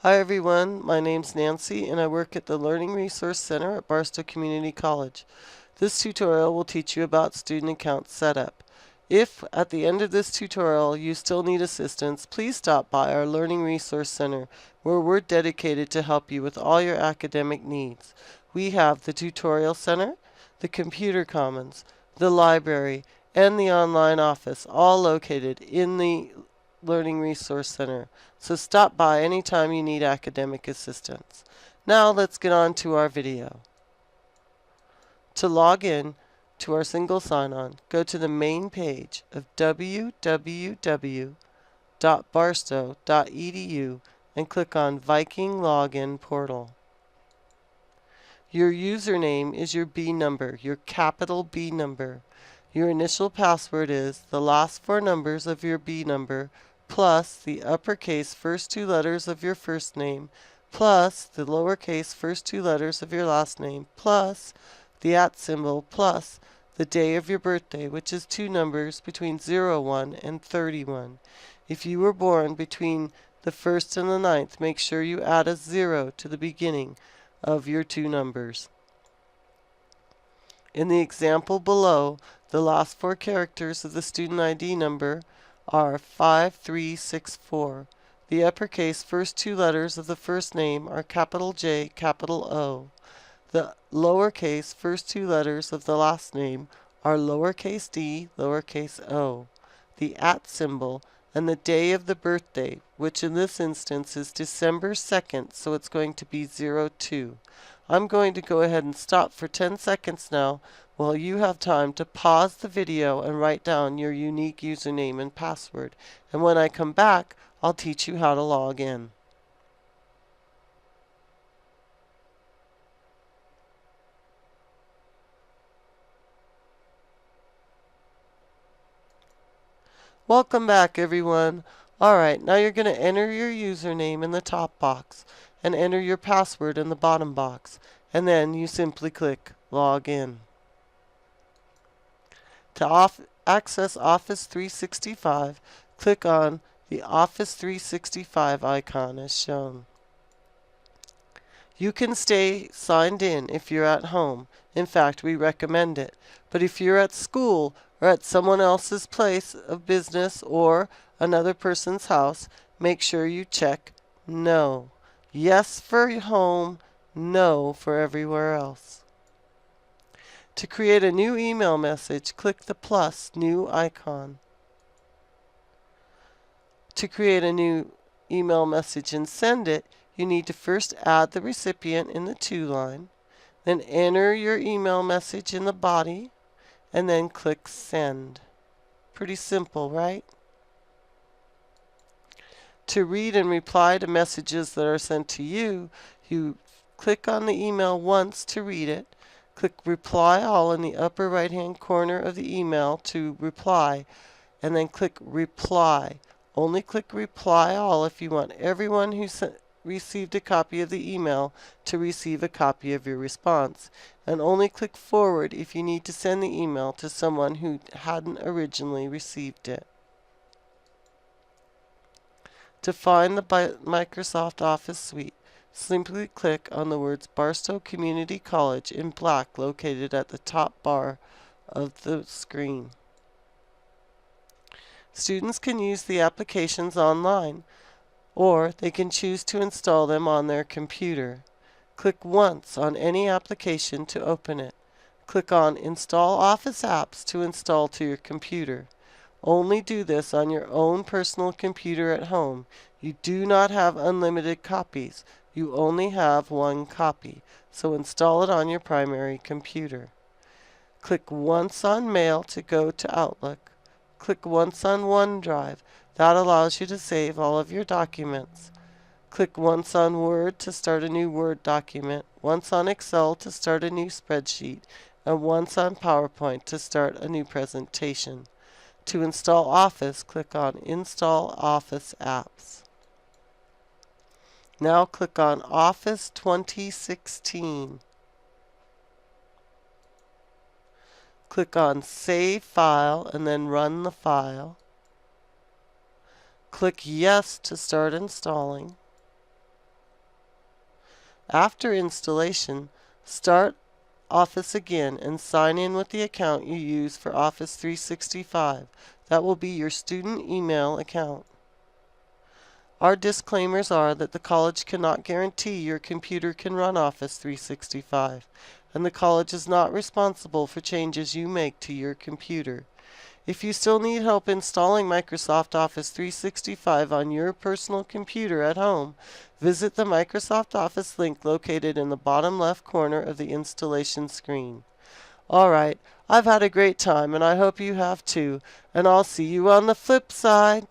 Hi everyone, my name's Nancy and I work at the Learning Resource Center at Barstow Community College. This tutorial will teach you about student account setup. If at the end of this tutorial you still need assistance, please stop by our Learning Resource Center where we're dedicated to help you with all your academic needs. We have the Tutorial Center, the Computer Commons, the library, and the online office all located in the Learning Resource Center, so stop by anytime you need academic assistance. Now let's get on to our video. To log in to our single sign-on, go to the main page of www.barstow.edu and click on Viking Login Portal. Your username is your B number, your capital B number. Your initial password is the last four numbers of your B number plus the uppercase first two letters of your first name plus the lowercase first two letters of your last name plus the @ symbol plus the day of your birthday, which is two numbers between 01 and 31. If you were born between the 1st and the 9th, make sure you add a 0 to the beginning of your two numbers. In the example below, the last four characters of the student ID number are 5364. The uppercase first two letters of the first name are capital J, capital O. The lowercase first two letters of the last name are lowercase d, lowercase o. The @ symbol and the day of the birthday, which in this instance is December 2nd, so it's going to be 02. I'm going to go ahead and stop for 10 seconds now while you have time to pause the video and write down your unique username and password. And when I come back, I'll teach you how to log in. Welcome back, everyone. Alright, now you're going to enter your username in the top box and enter your password in the bottom box. And then you simply click Log In. To access Office 365, click on the Office 365 icon as shown. You can stay signed in if you're at home. In fact, we recommend it. But if you're at school or at someone else's place of business or another person's house, make sure you check No. Yes for home, no for everywhere else. To create a new email message, click the plus new icon. To create a new email message and send it, you need to first add the recipient in the to line, then enter your email message in the body, and then click send. Pretty simple, right? To read and reply to messages that are sent to you, you click on the email once to read it, click reply all in the upper right hand corner of the email to reply, and then click reply. Only click reply all if you want everyone who received a copy of the email to receive a copy of your response, and only click forward if you need to send the email to someone who hadn't originally received it. To find the Microsoft Office suite, simply click on the words Barstow Community College in black located at the top bar of the screen. Students can use the applications online, or they can choose to install them on their computer. Click once on any application to open it. Click on Install Office Apps to install to your computer. Only do this on your own personal computer at home. You do not have unlimited copies. You only have one copy, so install it on your primary computer. Click once on Mail to go to Outlook. Click once on OneDrive. That allows you to save all of your documents. Click once on Word to start a new Word document, once on Excel to start a new spreadsheet, and once on PowerPoint to start a new presentation. To install Office, click on Install Office Apps. Now click on Office 2016. Click on Save File and then Run the file. Click Yes to start installing. After installation, start Office again and sign in with the account you use for Office 365. That will be your student email account. Our disclaimers are that the college cannot guarantee your computer can run Office 365, and the college is not responsible for changes you make to your computer. If you still need help installing Microsoft Office 365 on your personal computer at home, visit the Microsoft Office link located in the bottom left corner of the installation screen. Alright, I've had a great time and I hope you have too, and I'll see you on the flip side.